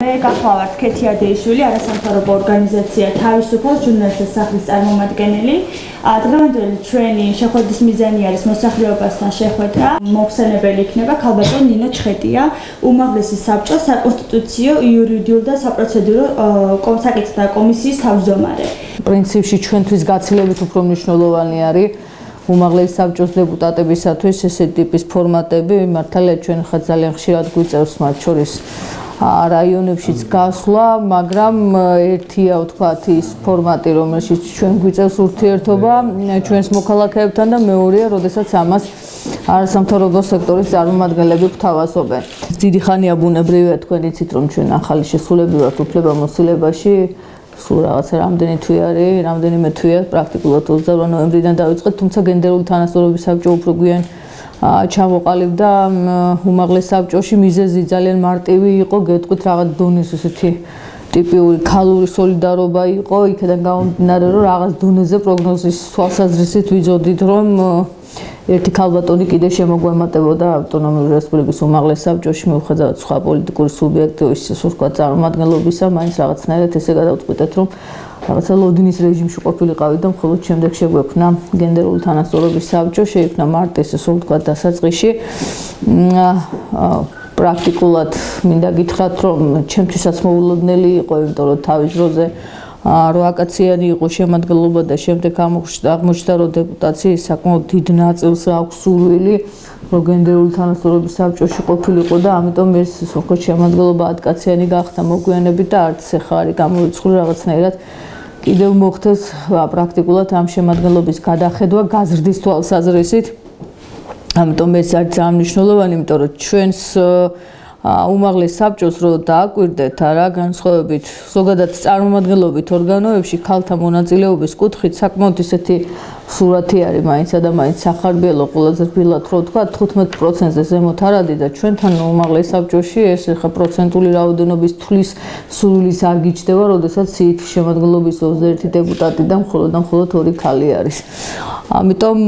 მე გახლავართ ქეთიადეიშვილი, არასამთავრობო ორგანიზაცია თავისუფალ ჟურნალისტთა სახლის წარმომადგენელი. დღევანდელი ჩვენი შეხვედრის მიზანი არის მოსახლეობასთან შეხვედრა. მოხსენებელი იქნება ქალბატონ ნინო ჩხეტია, უმაღლესი საბჭოს საკონსტიტუციო, იურიდიული და საპროცედურო საკითხთა კომისიის თავმჯდომარე. პრინციპში ჩვენთვის გაცილებით უფრო მნიშვნელოვანი არის უმაღლესი საბჭოს დეპუტატებისათვის ესეთი ტიპის ფორმატები. მართალია ჩვენ ხარ ძალიან ხშირად გვიწევს მათ შორის რაიონებშიც გასვლა, მაგრამ ერთია ვთქვათ ის ფორმატი, რომელშიც ჩვენ გვიწევს ურთიერთობა ჩვენს მოქალაქეებთან და მეორეა, როდესაც ამას არასამთავრობო სექტორის წარმომადგენლები გვთავაზობენ. დიდი ხანია ბუნებრივია თქვენ იცით, რომ ჩვენ ახალი შესრულები ვართ უფლებამოსილებაში. სულ რაღაცა რამდენიმე თვეა პრაქტიკულად 28 ნოემბრიდან დავიწყეთ, თუმცა გენდერული თანასწორობის საბჭო უფრო გვიან ჩამოყალიბდა უმაღლეს საბჭოში. მიზეზი ძალიან მარტივი იყო, გეტყვით რაღაც დონის ესეთი ტიპიური ქალური სოლიდარობა იყო, იქიდან გამომდინარე, რომ რაღაც დონეზე პროგნოზის თვალსაზრისით ვიძოდით, რომ ერთი ქალბატონი კიდე შემოგვემატებოდა ავტონომიური რესპუბლიკის უმაღლეს საბჭოში, მიუხედავად სხვა პოლიტიკური სუბიექტების წარმომადგენლობისა, მაინც რაღაცნაირად ესე გადავწყვიტეთ, რომ რაღაცა ლოდინის რეჟიმში ყოფილიყავით და მხოლოდ შემდეგ შეგვექმნა გენდერული თანასწორობის საბჭო, შეიქმნა მარტის ესე ვთქვათ დასაწყისში. პრაქტიკულად მინდა გითხრათ, რომ ჩემთვისაც მოულოდნელი იყო, იმიტომ რომ თავის დროზე 8 აკაციანი იყო შემადგენლობა და შემდეგ აღმოჩნდა, რომ დეპუტაციის საკმაოდ დიდ ნაწილს აქვს სურვილი, რომ გენდერული თანასწორობის საბჭოში ყოფილიყო და ამიტომ ეს სოფელ შემადგენლობა 10 კაციანი გახდა მოგვიანებით და არც ეხა არის გამორიცხული რაღაცნაირად კიდევ მოხდეს პრაქტიკულად ამ შემადგენლობის გადახედვა გაზრდის თვალსაზრისით. ამიტომ ეს არის ძალიან მნიშვნელოვანი, იმიტომ რომ ჩვენს უმაღლეს საბჭოს რო დააკვირდეთ არა განსხვავებით ზოგადად წარმომადგენლობით ორგანოებში ქალთა მონაწილეობის კუთხით საკმაოდ ისეთი სურათი არის მაინცა და მაინც სახარბიელო ყველაზე რბილად რო თქვა 15%-ზე ზემოთ არადი და ჩვენთან უმაღლეს საბჭოში ეს ხა პროცენტული რაოდენობის თვლის სურვილის არ გიჩნდება, როდესაც სიით შემადგენლობის 21 დეპუტატი და მხოლოდ 2 ქალი არის. ამიტომ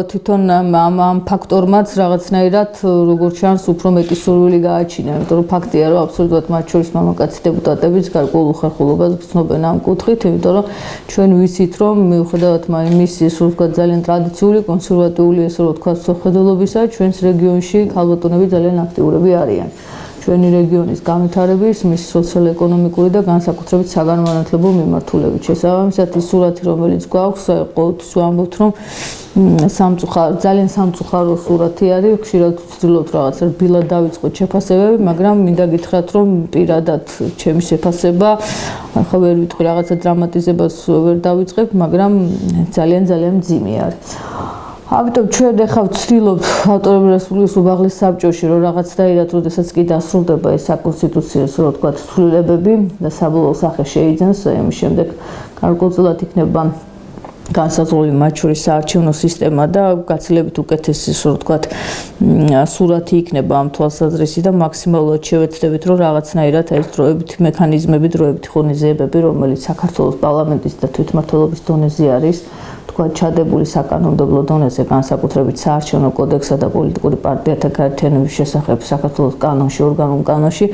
თვითონ ამ ფაქტორმაც რაღაცნაირად როგორც ჩანს უფრო მეტი სურვილი გააჩინა, იმიტომ რომ ფაქტია, რომ აბსოლუტურად მათ შორის მამაკაცი დეპუტატებიც გარკვეულ უხერხულობას გრძნობენ ამ კუთხით, იმიტომ რომ ჩვენ ვიცით, რომ მიუხედავად იმის ძალიან ტრადიციული, კონსერვატიული, ესე რომ ვთქვათ, შეხვედრობისა, ჩვენს რეგიონში ქალბატონები ძალიან აქტიურები არიან. ჩვენი რეგიონის განვითარების, მისი სოციალურ-ეკონომიკური და განსაკუთრებით საგანმანათლებლო მიმართულებით. შესაბამისად, ის სურათი, რომელიც გვაქვს, ყოველთვის ვამბობთ, რომ ძალიან სამწუხარო სურათი არის. ხშირად ვცდილობთ რაღაცა რბილად დავიწყოთ შეფასებები, მაგრამ მინდა გითხრათ, რომ პირადად ჩემი შეფასება, ახლა ვერ ვიტყვი რაღაცა დრამატიზებას ვერ დავიწყებ, მაგრამ ძალიან მძიმე არის. ამიტომ ჩვენ ახლა ვცდილობთ ავტონომიური რესპუბლიკის უმაღლეს საბჭოში, რომ რაღაცნაირად, როდესაც კი დასრულდება ეს საკონსტიტუციო, ასე რომ ვთქვათ, ცვლილებები და საბოლოო სახე შეიძენს, ამის შემდეგ გარკვეულწილად იქნება განსაზღვრული მათ შორის საარჩევნო სისტემა და გაცილებით უკეთესი, ასე რომ ვთქვათ, სურათი იქნება ამ თვალსაზრისით და მაქსიმალურად შევეცდებით, რომ რაღაცნაირად ეს დროებითი მექანიზმები, დროებითი ღონისძიებები, რომელიც საქართველოს პარლამენტის და თვითმმართველობის დონეზე არის, ჩადებული საკანონმდებლო დონეზე განსაკუთრებით საარჩევნო კოდექსსა და პოლიტიკური პარტიათა გაერთიანების შესახებ საქართველოს კანონში, ორგანულ კანონში,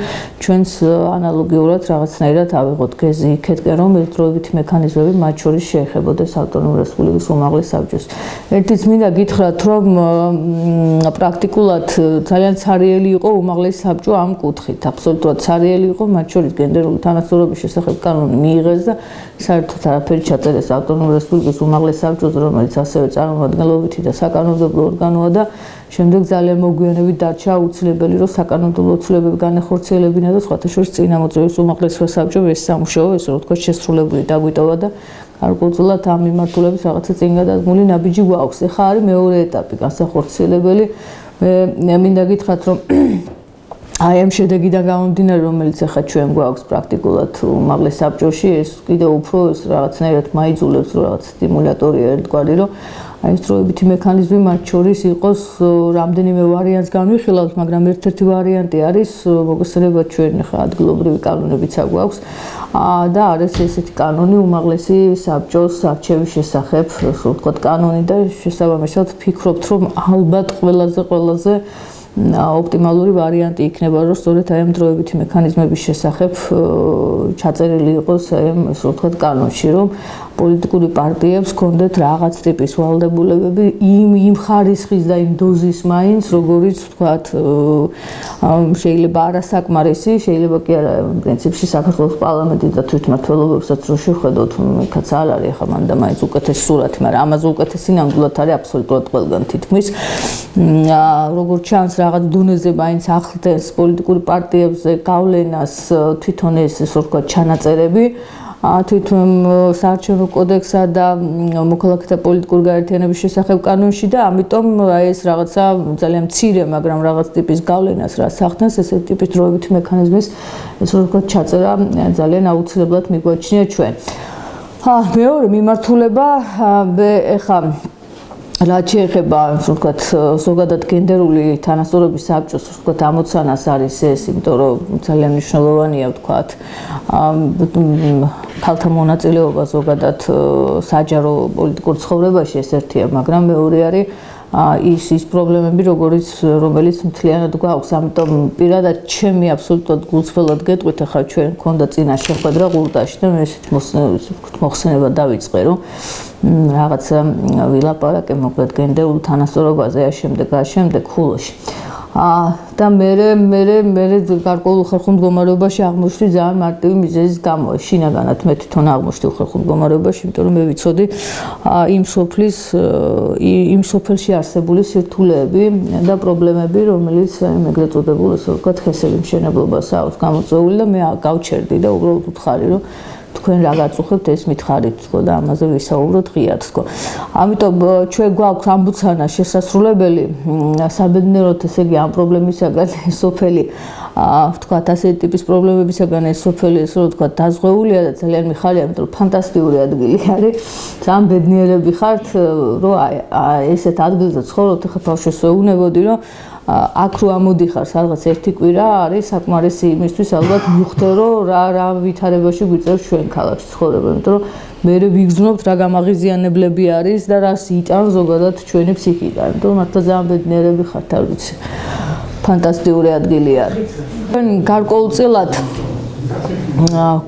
ჩვენს ანალოგიურად რაღაცნაირად ავიღოთ გეზი იქეთკენ, რომ ეს დროებითი მექანიზმები მათ შორის შეეხებოდეს ავტონომიური რესპუბლიკის უმაღლეს საბჭოს. ერთიც მინდა გითხრათ, რომ პრაქტიკულად ძალიან ცარიელი იყო უმაღლესი საბჭო ამ კუთხით. აბსოლუტურად ცარიელი იყო, მათ შორის გენდერული თანასწორობის შესახებ კანონი მიიღეს და საერთოდ არაფერი ჩაწერეს ავტონომიური რესპუბლიკის უმაღლეს საბჭოს, რომელიც ასევე წარმომადგენლობითი და საკანონმდებლო ორგანოა და შემდეგ ძალიან მოგვიანებით დარჩა აუცილებელი, რომ საკანონმდებლო ცვლილებები განეხორციელებინა და სხვათა შორის წინამოწვევის უმაღლეს საბჭომ ეს სამუშაო, ესე რომ ვთქვათ, შესრულებული დაგვიტოვა და გარკვეულწილად ამ მიმართულებით რაღაცა წინ გადადგმული ნაბიჯი გვაქვს. ეხლა არის მეორე ეტაპი განსახორციელებელი. მე მინდა გითხრათ, რომ აი ამ შედეგიდან გამომდინარე, რომელიც ახლა ჩვენ გვაქვს პრაქტიკულად უმაღლეს საბჭოში, ეს კიდევ უფრო რაღაცნაირად მაიძულებს, რომ რაღაც სტიმულატორია ერთგვარი, რომ აი ეს დროებითი მექანიზმი მათ შორის იყოს რამდენიმე ვარიანტს განვიხილავთ, მაგრამ ერთ-ერთი ვარიანტი არის მოხსენება ჩვენ ახლა ადგილობრივი კანონებიც აგვაქვს და არის ესეთი კანონი უმაღლესი საბჭოს არჩევის შესახებ, ასე ვთქვათ, კანონი და შესაბამისად ვფიქრობთ, რომ ალბათ ყველაზე ოპტიმალური ვარიანტი იქნება, რომ სწორედ აი ამ დროებითი მექანიზმების შესახებ ჩაწერილი იყოს აი ამ ასე ვთქვათ კანონში, რომ პოლიტიკური პარტიებს ჰქონდეთ რაღაც ტიპის ვალდებულებები იმ ხარისხის და იმ დოზის მაინც, როგორიც ვთქვათ, შეიძლება არასაკმარისი, შეიძლება კი არა პრინციპში საქართველოს პარლამენტი და თვითმმართველობებსაც რო შევხედოთ, იქაც არ არის ახლა მან და მაინც უკეთესი სურათი, მაგრამ ამაზე უკეთესი ნამდვილად არის აბსოლუტურად ყველგან თითქმის. როგორც ჩანს, რაღაც დონეზე მაინც ახლდენს პოლიტიკური პარტიებზე გავლენას თვითონ ეს ასე ვთქვათ ჩანაწერები. თვითონ საარჩევნო კოდექსსა და მოქალაქეთა პოლიტიკური გაერთიანების შესახებ კანონში და ამიტომ ეს რაღაცა ძალიან მცირე, მაგრამ რაღაც ტიპის გავლენას რაც ახდენს, ესეთი ტიპის დროებითი მექანიზმის ესე ვთქვათ ჩაწერა ძალიან აუცილებლად მიგვაჩნია ჩვენ. მეორე მიმართულება ეხა რაც შეეხება ვთქვათ ზოგადად გენდერული თანასწორობის საბჭოს ვთქვათ ამოცანას არის ეს, იმიტომ რომ ძალიან მნიშვნელოვანია ვთქვათ ქალთა მონაწილეობა ზოგადად საჯარო პოლიტიკურ ცხოვრებაში, ეს ერთია, მაგრამ მეორე არის ის პრობლემები, რომელიც მთლიანად გვაქვს, ამიტომ პირადად ჩემი აბსოლუტურად გულწრფელად გეტყვით, ახლა ჩვენ გქონდა წინა შეხვედრა ყურტაში და მე ესეთ მოხსენება დავიწყე, რომ რაღაც ვილაპარაკე მოკლედ გენდერულ თანასწორობაზე, შემდეგ ხულოში. და მე გარკვეულ ხალხურ მდგომარეობაში აღმოჩნდი ძალიან მარტივი მიზეზის გამო. შინაგანად მე თვითონ აღმოჩნდი ხალხურ მდგომარეობაში, იმიტომ რომ მე ვიცოდი იმ სოფელში არსებული სირთულეები და პრობლემები, რომელიც ეგრეთ წოდებულ ასე ვთქვათ ხესელი მშენებლობას აქვს გამოწვეული და მე გავჩერდი და უბრალოდ ვთხარი, რომ თქვენ რა გაწუხებთ ეს მითხარით თქო და ამაზე ვისაუბროთ ღიად თქო. ამიტომ ჩვენ გვაქვს ამბოცანა შესასრულებელი საბედნიეროდ ესე იგი ამ პრობლემისაგან სოფელი ვთქვათ ასეთი ტიპის პრობლემებისაგან ეს სოფელი ესე ვთქვათ დაზღვეულია და ძალიან მიხარია, იმიტომ რომ ფანტასტიკური ადგილი არის. ძალიან ბედნიერები ხართ, რომ ესეთ ადგილზე ცხოვრობთ, ხა ბავშვებს ვეუბნებოდი, რომ აქ რო ამოდიხარ სადღაც ერთი კვირა არის საკმარისი იმისთვის ალბათ მივხვდე რომ რა ვითარებაში გვიწევს ჩვენ ქალაქში ცხოვრება, იმიტომ რომ მე ვიგრძნობთ რა გამაღიზიანებლები არის და რას იტანს ზოგადად ჩვენი ფსიქიკა, იმიტომ რომ მართლა ძალიან ბედნიერები ხართ, არ ვიცი. ფანტასტიკური ადგილი არის. გარკვეულწილად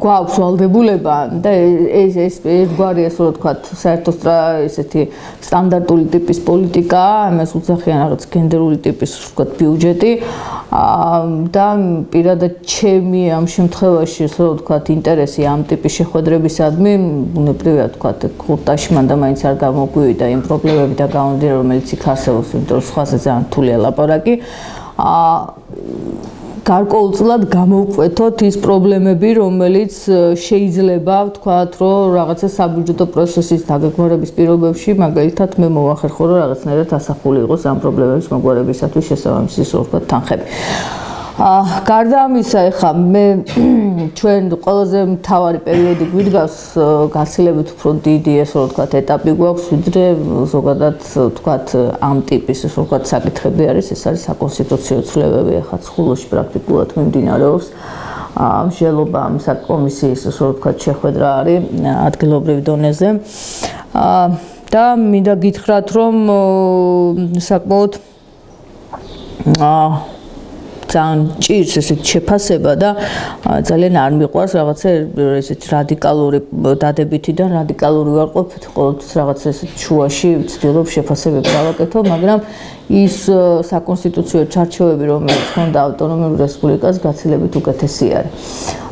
გვაქვს ვალდებულება და ეს გვარი ასე ვთქვათ საერთოდ ესეთი სტანდარტული ტიპის პოლიტიკაა, ამას უძახიან რაღაც გენდერული ტიპის ვთქვათ ბიუჯეტი და პირადად ჩემი ამ შემთხვევაში ასე ვთქვათ ინტერესი ამ ტიპის შეხვედრებისადმი ბუნებრივია ვთქვათ ყურტაში მანდა მაინც არ გამოგვივიდა იმ პრობლემები და გამომდინარე რომელიც იქ არსებობს, იმიტომ რომ სხვაზე ძალიან რთულია ლაპარაკი. გარკვეულწილად გამოვკვეთოთ ის პრობლემები, რომელიც შეიძლება ვთქვათ, რომ რაღაცა საბიუჯეტო პროცესის დაგეგმარების პირობებში, მაგალითად, მე მოვახერხო, რომ რაღაცნაირად ასახული იყოს ამ პრობლემების მოგვარებისათვის შესაბამისი ვთქვათ თანხები. გარდა ამისა, ეხლა მე ჩვენ ყველაზე მთავარი პერიოდი გვიდგას, გაცილებით უფრო დიდი ესე ვთქვათ ეტაპი გვაქვს, ვიდრე ზოგადად ვთქვათ ამ ტიპის ესე ვთქვათ საკითხები არის, ეს არის საკონსტიტუციო ცვლილებები, ეხლა ხულოში პრაქტიკულად მიმდინარეობს. მსჯელობა საკომისიის ესე ვთქვათ შეხვედრა არის ადგილობრივ დონეზე. და მინდა გითხრათ, რომ საკმაოდ ძალიან ჭირს ესეთ შეფასება და ძალიან არ მიყვარს რაღაცა ესეთ რადიკალური დადებითი და რადიკალური ვარყოფით, ყოველთვის რაღაცა ესეთ შუაში ვცდილობ შეფასებებს გავაკეთო, მაგრამ ის საკონსტიტუციო ჩარჩოები, რომელიც ჰქონდა ავტონომიურ რესპუბლიკას, გაცილებით უკეთესი არის.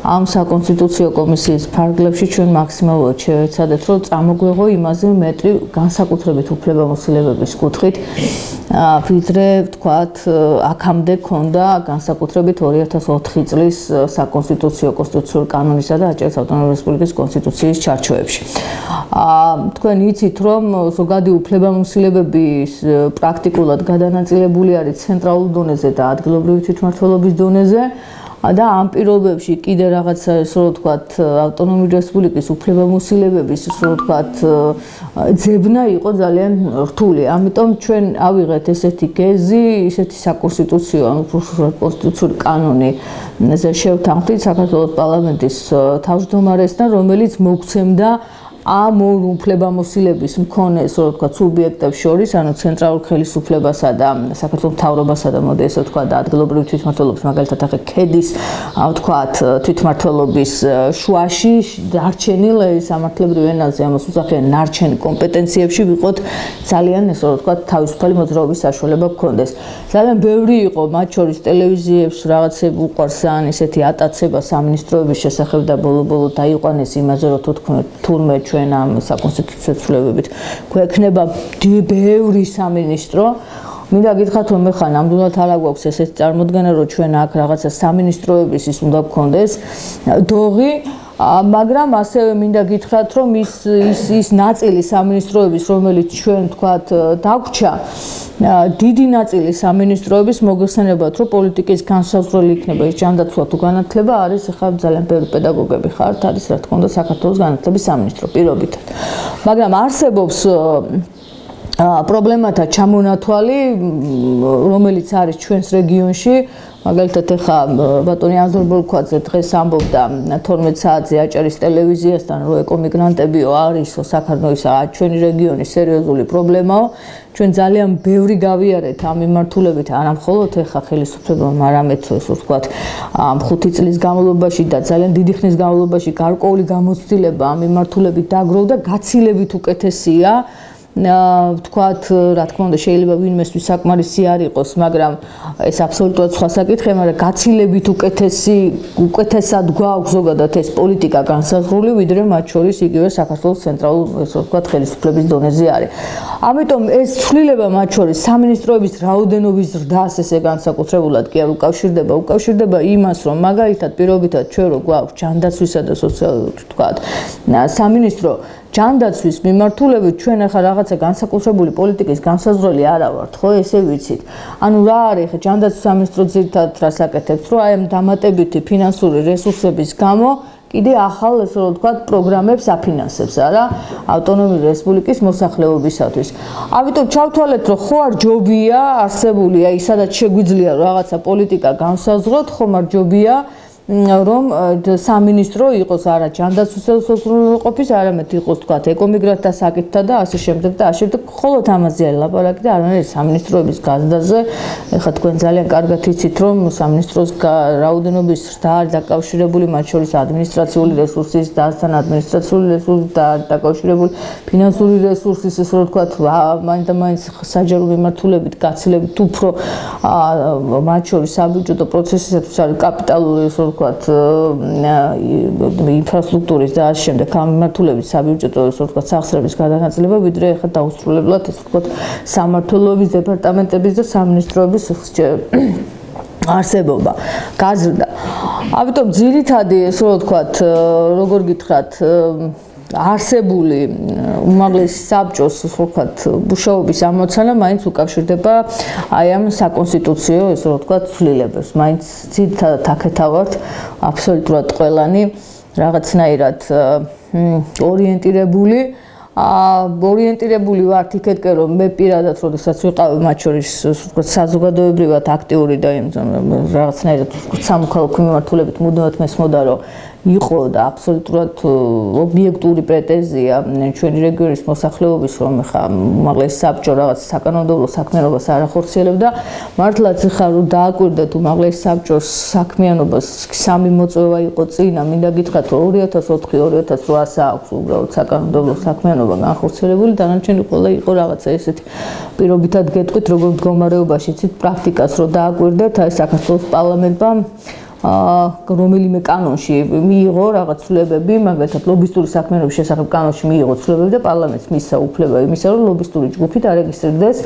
ამ საკონსტიტუციო კომისიის ფარგლებში ჩვენ მაქსიმალურად შევეცადეთ, რომ წამოგვეღო იმაზე მეტრი განსაკუთრებით უფლებამოსილებების კუთხით, ვიდრე ვთქვათ, აქამდე ჰქონდა განსაკუთრებით 2004 წლის საკონსტიტუციო კონსტიტუციური კანონისა და აჭარის ავტონომიური რესპუბლიკის კონსტიტუციის ჩარჩოებში. თქვენ იცით, რომ ზოგადი უფლებამოსილებები პრაქტიკულად გადანაწილებული არის ცენტრალურ დონეზე და ადგილობრივი თვითმმართველობის დონეზე. და ამ პირობებში კიდე რაღაცა ესე ვთქვათ ავტონომიური რესპუბლიკის უფლებამოსილებების ესე ვთქვათ ძებნა იყო ძალიან რთული. ამიტომ ჩვენ ავიღეთ ესეთი გეზი, ესეთი საკონსტიტუციო ან კონსტიტუციური კანონი ზე შევთანხმდით საქართველოს პარლამენტის თავმჯდომარესთან, რომელიც მოგცემდა ამ ორ უფლებამოსილების მქონე, ასე ვთქვათ, სუბიექტებს შორის, ანუ ცენტრალურ ხელისუფლებასა და საქართველოს მთავრობასა და მოდი ესე ვთქვათ, ადგილობრივი თვითმმართველობის, მაგალითად, ახლა ქედის, ვთქვათ, თვითმმართველობის შუაში დარჩენილ სამართლებრივ ენაზე ამას უძახიან ნარჩენ კომპეტენციებში ვიყოთ ძალიან, ესე ვთქვათ, თავისუფალი მოძრაობის საშუალება გქონდეს. ძალიან ბევრი იყო, მათ შორის ტელევიზიებს რაღაცები უყვარს ან ესეთი ატაცება სამინისტროების შესახებ და ბოლო-ბოლო დაიყვანეს იმაზე, რომ თურმე ჩვენ ამ საკონსტიტუციო ცვლილებებით გვექნება ბევრი სამინისტრო. მინდა გითხრათ, რომ ეხლა ნამდვილად არ აგვაქვს ესეთი წარმოდგენა, რომ ჩვენ აქ რაღაცა სამინისტროების ის უნდა გქონდეს დოღი, მაგრამ ასევე მინდა გითხრათ, რომ ის ნაწილი სამინისტროების, რომელიც ჩვენ ვთქვათ, დაგვრჩა, დიდი ნაწილი სამინისტროების მოგეხსენებათ, რომ პოლიტიკის განსაზღვრელი იქნება ის ჯანდაცვა თუ განათლება არის, ახლა ძალიან ბევრი პედაგოგები ხართ, არის რა თქმა უნდა საქართველოს განათლების სამინისტრო პირობითად. მაგრამ არსებობს პრობლემათა ჩამონათვალი, რომელიც არის ჩვენს რეგიონში, მაგალითად ეხა ბატონი აზორბოლქვაძე დღეს ამბობდა 12 საათზე აჭარის ტელევიზიასთან, რომ ეკომიგრანტებიო არისო საქართველოსა, ჩვენი რეგიონის სერიოზული პრობლემაო. ჩვენ ძალიან ბევრი გავიარეთ ამ მიმართულებით, არა მხოლოდ ეხა ხელისუფლებამ, არამედ ესე ვთქვათ, 5 წლის განმავლობაში და ძალიან დიდი ხნის განმავლობაში გარკვეული გამოცდილება ამ მიმართულებით დაგროვდა, გაცილებით უკეთესია. ვთქვათ, რა თქმა უნდა, შეიძლება ვინმესთვის საკმარისი არ იყოს, მაგრამ ეს აბსოლუტურად სხვა საკითხია, მაგრამ გაცილებით უკეთესად გვაქვს ზოგადად ეს პოლიტიკა განსაზღვრული, ვიდრე მათ შორის იგივე საქართველოს ცენტრალურ, ესე ვთქვათ, ხელისუფლების დონეზე არის. ამიტომ ეს ცვლილება მათ შორის სამინისტროების რაოდენობის ზრდას ესე განსაკუთრებულად კი არ უკავშირდება იმას, რომ მაგალითად პირობითად ჩვენ რო გვაქვს ჯანდაცვისა და სოციალური, ვთქვათ, სამინისტრო ჯანდაცვის მიმართულებით ჩვენ ახლა რაღაცა განსაკუთრებული პოლიტიკის განსაზღვრელი არა ვართ, ხო, ესე ვიცით. ანუ რა არის ხე ჯანდაცვის სამინისტრო ძირითადად რას აკეთებს, რომ აი ამ დამატებითი ფინანსური რესურსების გამო კიდე ახალ, ესე რომ ვთქვათ, პროგრამებს აფინანსებს, არა, ავტონომიური რესპუბლიკის მოსახლეობისათვის. ამიტომ ჩავთვალეთ, რომ ხო არ ჯობია არსებული, აი სადაც შეგვიძლია რაღაცა პოლიტიკა განსაზღვროთ, ხომ არ ჯობია რომ სამინისტრო იყოს არა ჯანდაცვის ყოფის, არამედ იყოს თქვათ ეკომიგრანტთა საკითხთა და ასე შემდეგ და ასე შემდეგ. მხოლოდ ამაზე არის ლაპარაკი და არანაირი სამინისტროების გაზრდაზე. ეხლა თქვენ ძალიან კარგად იცით, რომ სამინისტროს რაოდენობის ზრდა არის დაკავშირებული მათ შორის ადმინისტრაციული რესურსის დასთან, ადმინისტრაციული რესურსის და დაკავშირებული ფინანსური რესურსის, ესე რომ ვთქვათ, მაინც საჯარო მიმართულებით გაცილებით უფრო მათ შორის საბიუჯეტო პროცესისათვის არის კაპიტალური, ესე რომ ვთქვათ, ინფრასტრუქტურის და ასე შემდეგ ამ მიმართულებით საბიუჯეტო, ესე რომ ვთქვათ, სახსრების გადანაწილება, ვიდრე ეხლა დაუსრულებლად, ესე ვთქვათ, სამმართველოების დეპარტამენტების და სამინისტროების არსებობა, გაზრდა. ამიტომ ძირითადი, ესე რომ ვთქვათ, როგორ გითხრათ, არსებული უმაღლესი საბჭოს, ვთქვათ, მუშაობის ამოცანა მაინც უკავშირდება აი ამ საკონსტიტუციო, ესე რომ ვთქვათ, ცვლილებებს. მაინც ძირითადად აქეთა ვართ აბსოლუტურად ყველანი რაღაცნაირად ორიენტირებული ვართ იქეთკენ, რომ მე პირადად, როდესაც ვიყავი მათ შორის, ვთქვათ, საზოგადოებრივად აქტიური და რაღაცნაირად სამოქალაქო მიმართულებით მუდმივად მესმოდა, რომ იყო და აბსოლუტურად ობიექტური პრეტენზია ჩვენი რეგიონის მოსახლეობის, რომ ხა უმაღლესი საბჭო რაღაც საკანონმდებლო საქმიანობას არ ახორციელებდა. მართლაც ხა რომ დააკვირდეთ უმაღლესი საბჭოს საქმიანობას, სამი მოწვევა იყო წინა, მინდა გითხრათ, რომ 2004-2008-ზე აქვს უბრალოდ საკანონმდებლო საქმიანობა განხორციელებული, დანარჩენი ყველა იყო რაღაცა ესეთი პირობითად გეტყვით, როგორ მდგომარეობაში ცით პრაქტიკას რომ დააკვირდეთ, აი საქართველოს პარლამენტმა რომელიმე კანონში მიიღო რაღაც ცვლილებები, მაგალითად ლობისტური საქმიანობის შესახებ კანონში მიიღო ცვლილებები და პარლამენტს მისცა უფლება იმისა, რომ ლობისტური ჯგუფი დარეგისტრირდეს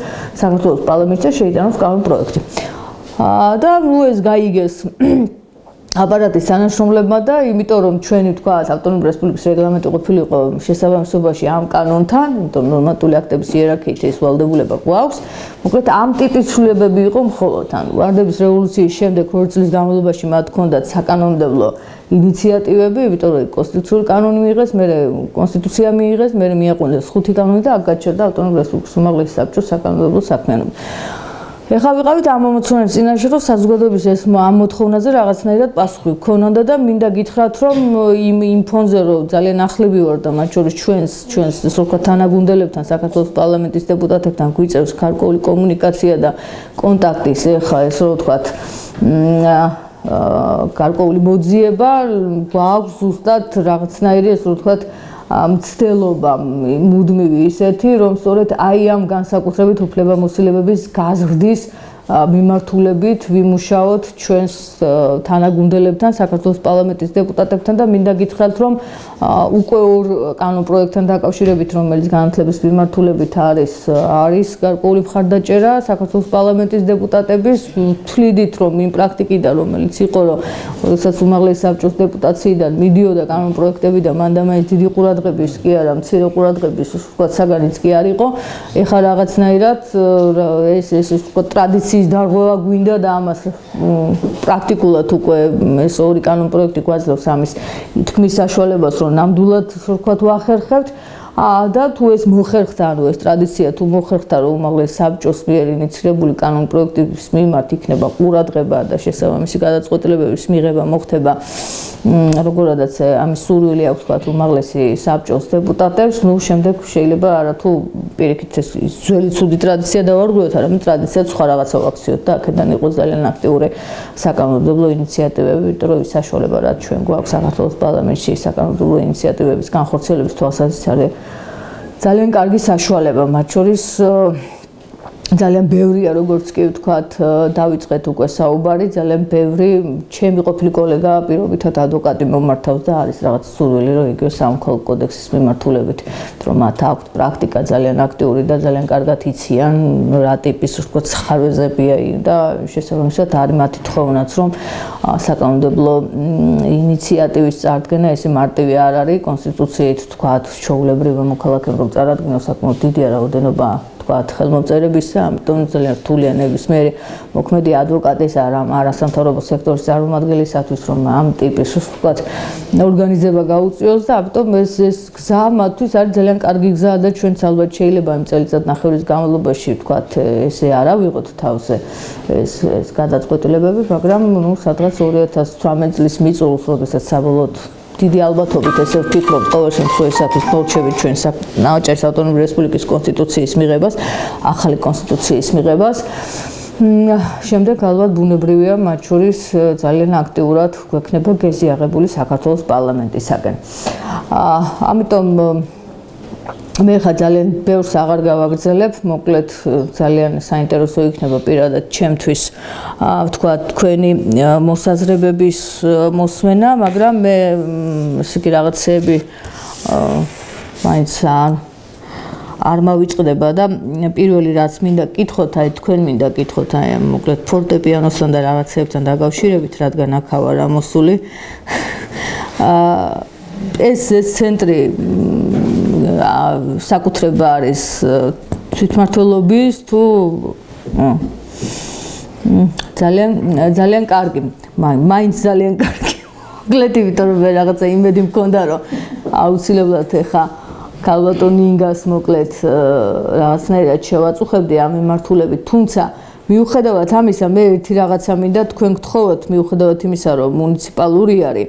საქართველოს პარლამენტში და შეიტანოს კანონპროექტი. და ეს გაიგეს აპარატის თანამშრომლებმა და იმიტომ რომ ჩვენი თქვა ავტონომიური რესპუბლიკის რეგლამენტი ყოფილიყო შესაბამისობაში ამ კანონთან, იმიტომ ნორმატიული აქტების იერარქიით ეს ვალდებულება გვაქვს. მოკლედ ამ ტიპის ცვლილებები იყო მხოლოდ ანუ ვარდების რევოლუციის შემდეგ 2 წლის განმავლობაში მათ ჰქონდათ საკანონმდებლო ინიციატივები, იმიტომ რომ კონსტიტუციური კანონი მიიღეს, მერე კონსტიტუცია მიიღეს, მერე მიაყენეს 5 კანონი და აქ გაჩერდა ავტონომიური რესპუბლიკის უმაღლესი საბჭოს საკანონმდებლო საქმიანობა. ეხლა ვიყავით ამ მომცემების წინაშე, რომ საზოგადოების ეს ამ მოთხოვნაზე რაღაცნაირად პასუხი გქონოდა და მინდა გითხრათ, რომ იმ ფონზე რომ ძალიან ახლები ვარ და მათ შორის ჩვენს ისე ვთქვათ თანაგუნდელებთან, საქართველოს პარლამენტის დეპუტატებთან გვიწევს გარკვეული კომუნიკაცია და კონტაქტის ეხლა ესე რომ ვთქვათ გარკვეული მოძიება გვაქვს ზუსტად რაღაცნაირი ესე რომ ვთქვათ მცდელობა მუდმივი ისეთი, რომ სწორედ აი ამ განსაკუთრებით უფლებამოსილებების გაზრდის მიმართულებით ვიმუშაოთ ჩვენს თანაგუნდელებთან, საქართველოს პარლამენტის დეპუტატებთან და მინდა გითხრათ, რომ უკვე ორ კანონ პროექტთან დაკავშირებით, რომელიც განათლების მიმართულებით არის გარკვეული მხარდაჭერა საქართველოს პარლამენტის დეპუტატების, ვთვლიდით, რომ იმ პრაქტიკიდან, რომელიც იყო, რომ როდესაც უმაღლესი საბჭოს დეპუტაციიდან მიდიოდა კანონ პროექტები და მან და მაინც დიდი ყურადღების კი არა, მცირე ყურადღების ვთქვათ საგანიც კი არ იყო, ეხლა რაღაცნაირად ეს ვთქვათ ტრადიციის დარღვევა გვინდა და ამას პრაქტიკულად უკვე ეს ორი კანონ პროექტი გვაძლევს ამის თქმის საშუალებას, რომ ნამდვილად ვთქვათ ვახერხებთ და თუ ეს მოხერხდა, ანუ ეს ტრადიცია თუ მოხერხდა, რომ უმაღლესი საბჭოს მიერ ინიცირებული კანონ პროექტის მიმართ იქნება ყურადღება და შესაბამისი გადაწყვეტილებების მიღება მოხდება როგორადაც ამის სურვილი აქვს თქვათ უმაღლესი საბჭოს დეპუტატებს, ნუ შემდეგ შეიძლება არათუ პირიქით ეს ძველი ცუდი ტრადიცია დავარღვევთ, არამედ ტრადიციაც სხვა რაღაცა ვაქციოთ და აქედან იყოს ძალიან აქტიური საკანონმდებლო ინიციატივები, იმიტომ რომ ის საშუალება რაც ჩვენ გვაქვს საქართველოს პარლამენტში საკანონმდებლო ინიციატივების განხორციელების თვალსაზრისით არის ძალიან კარგი საშუალება, მათ შორის ძალიან ბევრია, როგორც კი ვთქვათ, დავიწყეთ უკვე საუბარი, ძალიან ბევრი ჩემი ყოფილი კოლეგა პირობითად ადვოკატი მომართავს და არის რაღაც სურვილი, რომ იგივე სამოქალაქო კოდექსის მიმართულებით, რომ მათ აქვთ პრაქტიკა ძალიან აქტიური და ძალიან კარგად იციან რა ტიპის ვთქვათ სხარვეზებია და შესაბამისად არის მათი თხოვნაც, რომ საკანონმდებლო ინიციატივის წარდგენა ესე მარტივი არ არის, კონსტიტუციით ვთქვათ, ჩვეულებრივი მოქალაქემ რომ წარადგინოს საკმაოდ დიდი რაოდენობა ხელმომწერებისა, ამიტომ ძალიან რთულია ნებისმიერი მოქმედი ადვოკატის არასამთავრობო სექტორის წარმომადგენლისათვის, რომ ამ ტიპის ვთქვათ ორგანიზება გაუწიოს და ამიტომ ეს გზა მათთვის არის ძალიან კარგი გზა და ჩვენც ალბათ შეიძლება იმ წელიწადნახევრის განმავლობაში ვთქვათ ესე არ ავიღოთ თავზე ეს გადაწყვეტილებები, მაგრამ ნუ სადღაც 2018 წლის მიწურულს, როდესაც საბოლოოდ დიდი ალბათობით ესე ვფიქრობ ყოველ შემთხვევაში მოვჩებით ჩვენ აჭარის ავტონომიური რესპუბლიკის კონსტიტუციის მიღებას, ახალი კონსტიტუციის მიღებას. შემდეგ ალბათ ბუნებრივია მათ შორის ძალიან აქტიურად გვექნება გეზი აღებული საქართველოს პარლამენტისაგან. ამიტომ მე ხა ძალიან ბევრს აღარ გავაგრძელებ, მოკლედ ძალიან საინტერესო იქნება პირადად ჩემთვის ვთქვათ თქვენი მოსაზრებების მოსმენა, მაგრამ მე ისეთი რაღაცები მაინც არ მოვიწყდება და პირველი რაც მინდა გკითხოთ, აი თქვენ მინდა გკითხოთ, აი მოკლედ ფორტეპიანოსთან და რაღაცებთან დაკავშირებით, რადგან აქ ვარ ამოსული. ეს ცენტრი საკუთრება არის თვითმმართველობის თუ ძალიან კარგი, მაინც ძალიან კარგი. მოკლედ იმიტომ რომ მე რაღაცა იმედი მქონდა რომ აუცილებლად ეხა ქალბატონ ნინგას მოკლედ რაღაცნაირად შევაწუხებდი ამ მიმართულებით, თუმცა მიუხედავად ამისა მე ერთი რაღაცა მინდა თქვენ გთხოვოთ, მიუხედავად იმისა რომ მუნიციპალური არის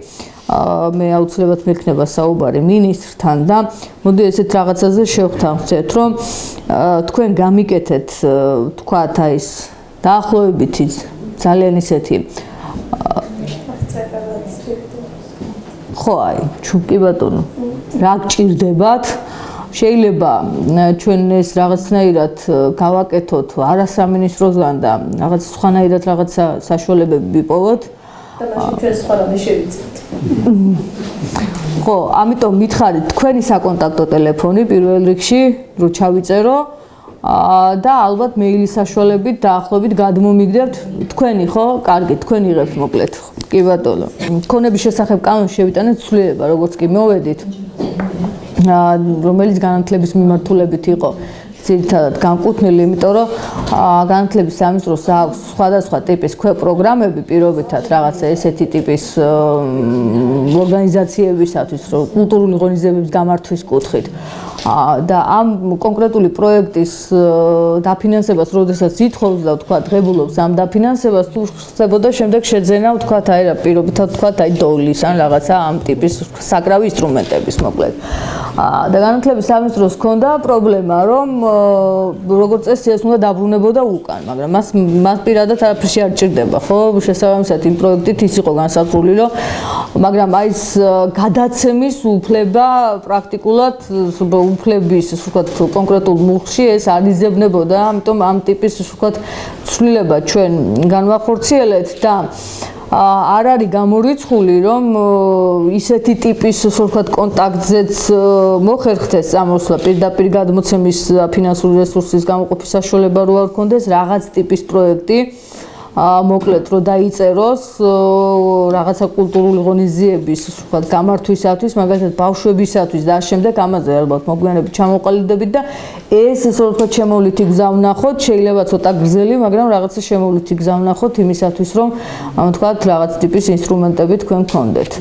მე აუცილებლად მექნება საუბარი მინისტრთან და მოდი ესეთ რაღაცაზე შევხვდეთ, რომ თქვენ გამიკეთეთ თქვათ აი ეს დაახლოებითი ძალიან ისეთი ხო აი ჩუბკი ბატონო რა გჭირდებათ შეიძლება ჩვენ ეს რაღაცნაირად გავაკეთოთ არასამინისტროსგან და რაღაც სხვანაირად რაღაცა საშუალებები ვიპოვოთ და მაშინ ჩვენ სხვა რამე შევიწევთ. ხო, ამიტომ მითხარით თქვენი საკონტაქტო ტელეფონი პირველ რიგში, რომ ჩავიწერო და ალბათ მეილის საშუალებით დაახლოებით გადმომიგდებთ თქვენი, ხო? კარგი, თქვენ იღებთ მოკლედ. კი ბატონო. მქონების შესახებ კანონში შევიტანეთ ცვლილება, როგორც კი მოვედით. რომელიც განათლების მიმართულებით იყო ძირითადად განკუთვნილი, იმიტომ რომ განათლების სამინისტროს აქვს სხვადასხვა ტიპის პროგრამები პირობითად რაღაცა ესეთი ტიპის ორგანიზაციებისათვის, რომ კულტურული ღონისძიებების გამართვის კუთხით. და ამ კონკრეტული პროექტის დაფინანსებას, როდესაც ითხოვს და თქვა ღებულობს ამ დაფინანსებას, თუ ხდებოდა შემდეგ შეძენა თქვა აი რა პირობითად თქვა აი დოლის ან რაღაცა ამ ტიპის საკრავი ინსტრუმენტების მოკლედ. და განათლების სამინისტროს ჰქონდა პრობლემა, რომ როგორც წესი ეს უნდა დაბრუნებოდა უკან, მაგრამ მას პირადად არაფერში არ ჭირდება, ხო? შესაბამისად იმ პროექტით ის იყო განსაზღვრული, რომ მაგრამ აი ეს გადაცემის უფლება პრაქტიკულად უფლების ვთქვათ კონკრეტულ მუხში ეს არ იძებნებოდა, ამიტომ ამ ტიპის ვთქვათ ცვლილება ჩვენ განვახორციელეთ და არ არის გამორიცხული, რომ ისეთი ტიპის ვთქვათ კონტაქტზეც მოხერხდეს წამოსვლა პირდაპირ გადმოცემის ფინანსური რესურსის გამოყოფის საშუალება რო არ ქონდეს რაღაც ტიპის პროექტი მოკლედ რომ დაიწეროს რაღაცა კულტურული ღონისძიების ვთქვათ გამართვისათვის, მაგალითად ბავშვებისათვის და შემდეგ ამაზე ალბათ მოგვიანებით ჩამოყალიბდებით და ეს ისე ვთქვათ შემოვლითი გზა ვნახოთ, შეიძლება ცოტა გრძელი, მაგრამ რაღაცა შემოვლითი გზა ვნახოთ იმისათვის, რომ ვთქვათ რაღაც ტიპის ინსტრუმენტები თქვენ გქონდეთ.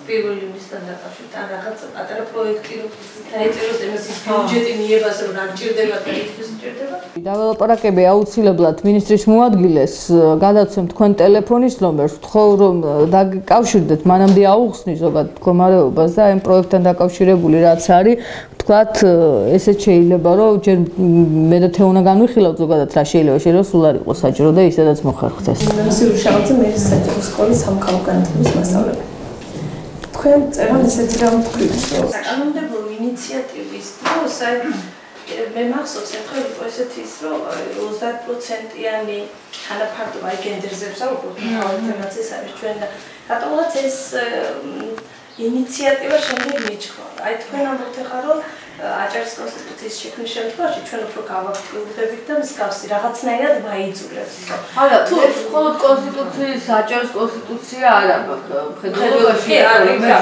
პირველი მისთან დაკავშირებით ან რაღაცა პატარა პროექტი რო დაიწეროს იმასის ბიუჯეტი მიებას რომ არ ჭირდება და ისთვის ჭირდება. დეველოპერები აუცილებლად მინისტრის მოადგილეს გადაცემთ თქვენ ტელეფონის ნომერს, ვთხოვ რომ დაკავშირდეთ მანამდე აუხსნი ზოგადად მდგომარეობას და ამ პროექტთან დაკავშირებული რაც არის, ვთქვათ ესეც შეიძლება რომ ჯერ მე და თეონა განვიხილავთ ზოგადად რა შეიძლება სულ არ იყოს საჭირო და ისედაც მოხერხდეს. მერისში მერისის საჯარო სკოლის სამხალხო განათლების მასწავლებელი. თქვენ წერან ესეთი რამ თქვით, რომ საკანონმდებლო ინიციატივის დროს მე მახსოვს ერთხელ იყო ესეთი ის რომ 30%-იანი თანაფარდობა აი გენდერზეც საუბრობთ თემაცის არის ჩვენ და რატომღაც ეს ინიციატივა შემდეგ მიჩქვა. აი თქვენ ამბობთ ახლა რომ აჭარის კონსტიტუციის შექმნის შემთხვევაში ჩვენ უფრო გავაქტიურდებით და მსგავსი რაღაცნაირად ვაიძულებთ. არა, თუ მხოლოდ კონსტიტუციის აჭარის კონსტიტუცია არა მაქვს ხედველობაში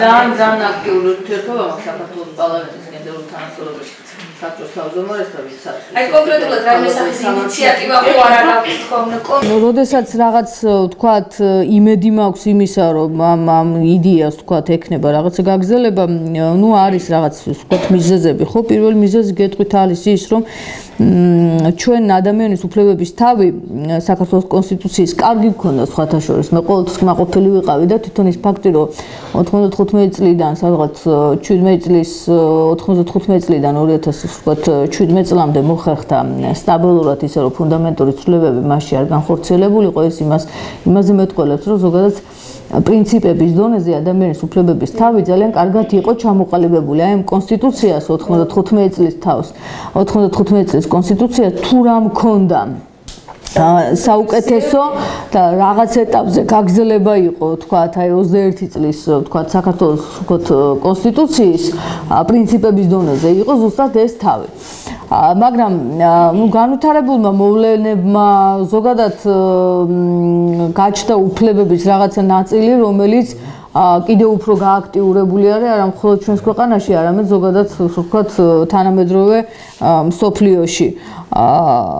ძალიან აქტიური ურთიერთობა მაქვს საქართველოს პარლამენტის გენდერულ თანასწორობაში. საბჭოს თავმჯდომარეს და ვიცი. აი კონკრეტულად რაიმე სახის ინიციატივა ხო არ აქვს თქო. როდესაც რაღაც ვთქვათ იმედი მაქვს იმისა, რომ ამ იდეას ვთქვათ ექნება რაღაცა გაგრძელება, ნუ არის რაღაც ვთქვათ მიზეზები, ხო? პირველი მიზეზი გეტყვით არის ის, რომ ჩვენ ადამიანის უფლებების თავი საქართველოს კონსტიტუციის კარგი გქონდა სხვათა შორის. მე ყოველთვის კმაყოფილი ვიყავი და თვითონ ის ფაქტი, რომ 95 წლიდან სადღაც 17 წლის 95 წლიდან 2017 წლამდე მოხერხდა სტაბილურად ისე რომ ფუნდამენტური ცვლილებები მასში არ განხორციელებულიყო, ეს იმაზე მეტყველებს, რომ ზოგადად პრინციპების დონეზე ადამიანის უფლებების თავი ძალიან კარგად იყო ჩამოყალიბებული. აი ამ კონსტიტუციას 95 წლის თავს 95 წლის კონსტიტუცია თუ რა მქონდა საუკეთესო და რაღაც ეტაპზე გაგრძელება იყო, თქვათ, აი 21 წლის, თქვათ, საქართველოს კონსტიტუციის პრინციპების დონეზე იყო ზუსტად ეს თავი. მაგრამ განვითარებულმა მოვლენებმა ზოგადად გაჩნდა უფლებების რაღაცა ნაწილი, რომელიც კიდევ უფრო გააქტიურებული არის არა მხოლოდ ჩვენს ქვეყანაში, არამედ ზოგადად ვთქვათ თანამედროვე სოფლიოში.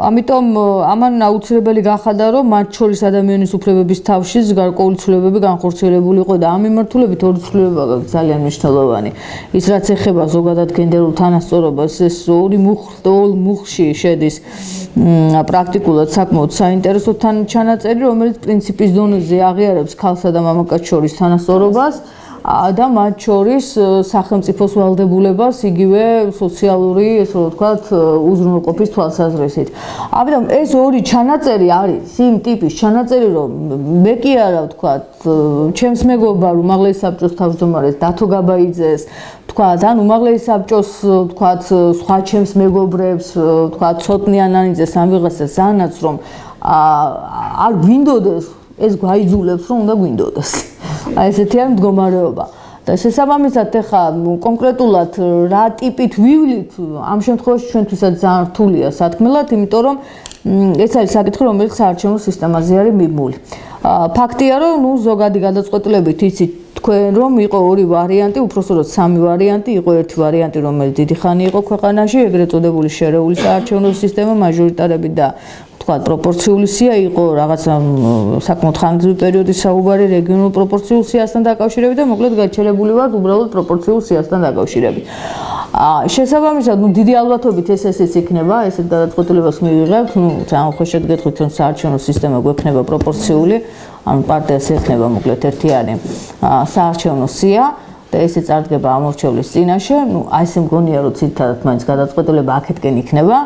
ამიტომ ამან აუცილებელი გახადა, რომ მათ შორის ადამიანის უფლებების თავშიც გარკვეული ცვლილებები განხორციელებული იყო და ამ მიმართულებით ორი ცვლილება გაქვს ძალიან მნიშვნელოვანი. ის რაც ეხება ზოგადად გენდერულ თანასწორობას, ეს ორი მუხში შედის პრაქტიკულად საკმაოდ საინტერესო ჩანაწერი, რომელიც პრინციპის დონეზე აღიარებს ქალსა და მამაკაც შორის თანასწორობას და მათ შორის სახელმწიფოს ვალდებულებას იგივე სოციალური, ესე რომ ვთქვათ, უზრუნველყოფის თვალსაზრისით. ამიტომ ეს ორი ჩანაწერი არის იმ ტიპის ჩანაწერი, რომ მე კი არა ვთქვათ, ჩემს მეგობარ უმაღლეს საბჭოს თავმჯდომარეს დათო გაბაიძეს, ვთქვათ, ან უმაღლეს საბჭოს, ვთქვათ, სხვა ჩემს მეგობრებს, ვთქვათ, ცოტნე ანანიძეს ან ვიღაცას ზანაც, რომ არ გვინდოდეს, ეს გვაიძულებს, რომ უნდა გვინდოდეს. აი ესეთი არის მდგომარეობა. და შესაბამისად ახლა კონკრეტულად რა ტიპით ვივლით, ამ შემთხვევაში ჩვენთვისაც ძალიან რთულია სათქმელად, იმიტომ რომ ეს არის საკითხი, რომელიც საარჩევნო სისტემაზე არის მიმული. ფაქტია, რომ ზოგადი გადაწყვეტილებით იცით თქვენ, რომ იყო ორი ვარიანტი, უпроსტოდ სამი ვარიანტი, იყო ერთი ვარიანტი, რომელიც დიდი ხანი იყო ქვეყანაში, ეგრეთ წოდებული შერეული საარჩევნო სისტემა, მაჟორიტარები და თქვათ პროპორციული სია იყო რაღაცა საკმაოდ ხანგრძლივი პერიოდის საუბარი რეგიონულ პროპორციულ სიასთან დაკავშირებით და მოკლედ გაჩერებული ვართ უბრალოდ პროპორციულ სიასთან დაკავშირებით. შესაბამისად, დიდი ალბათობით ესეც იქნება, ესეთ გადაწყვეტილებას მივიღებთ, ძალიან ხშირად გეტყვით, რომ საარჩევნო სისტემა გვექნება პროპორციული, ანუ პარტიას ექნება მოკლედ ერთიანი საარჩევნო სია და ესე წარდგება ამორჩევლის წინაშე, აი ესე მგონია, რომ ცირთადად მაინც გადაწყვეტილება აქეთკენ იქნება.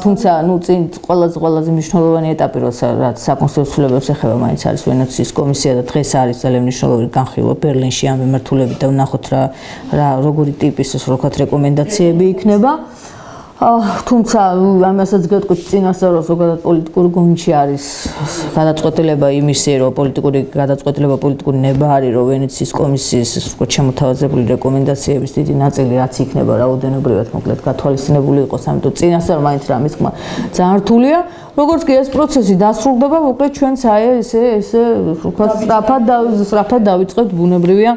თუმცა, წინ ყველაზე მნიშვნელოვანი ეტაპი, რაც საკონსტიტუციოებს ეხება, მაინც არის ვენეციის კომისია და დღეს არის ძალიან მნიშვნელოვანი განხილვა ბერლინში ამ მიმართულებით და ვნახოთ რა როგორი ტიპის რეკომენდაციები იქნება. თუმცა ამასაც გეტყვით წინასწარ ზოგადად პოლიტიკური გუნდში არის გადაწყვეტილება იმისი, რომ პოლიტიკური ნება არის, რომ ვენეციის კომისიის შემოთავაზებული რეკომენდაციების დიდი ნაწილი რაც იქნება რაოდენობრივად მოკლედ გათვალისწინებული იყოს, ამიტომ წინასწარ მაინც რამის ხმა ძალიან რთულია. როგორც კი ეს პროცესი დასრულდება, მოკლედ ჩვენც აი ესე სწრაფად დავიწყებთ ბუნებრივია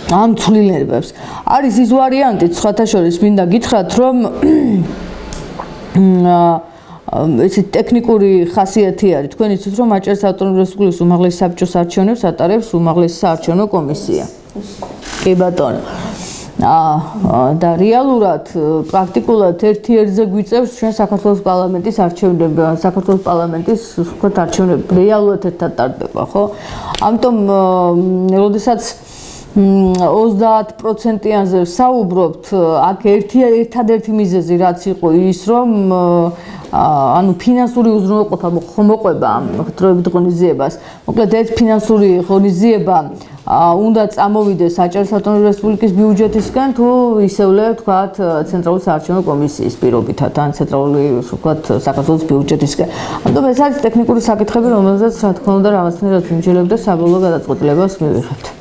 ამ ცვლილებებს. არის ის ვარიანტიც, სხვათა შორის მინდა გითხრათ, რომ ესე ტექნიკური ხასიათი არის. თქვენ იცით, რომ აჭარის ავტონომიური რესპუბლიკის უმაღლესი საბჭოს არჩევნებს ატარებს უმაღლესი საარჩევნო კომისია. კი ბატონო. და რეალურად პრაქტიკულად ერთი ერთზე გვიწევს ჩვენ საქართველოს პარლამენტის არჩევნები, საქართველოს პარლამენტის არჩევნები რეალურად ერთად ტარდება, ხო? ამიტომ როდესაც 30%-იანზე საუბრობთ, აქ ერთადერთი მიზეზი რაც იყო ის, რომ ანუ ფინანსური უზრუნველყოფა მოყვება ამ დროებით ღონისძიებას. მოკლედ ეს ფინანსური ღონისძიება უნდა წამოვიდეს აჭარის ავტონომიური რესპუბლიკის ბიუჯეტისგან თუ ისევლე ვთქვათ ცენტრალური საარჩევნო კომისიის პირობითად ან ცენტრალური ვთქვათ საქართველოს ბიუჯეტისგან. ამიტომ ეს არის ტექნიკური საკითხები, რომელზეც რა თქმა უნდა რაღაცნაირად ვიმჯერებთ და საბოლოო გადაწყვეტილებას მივიღებთ.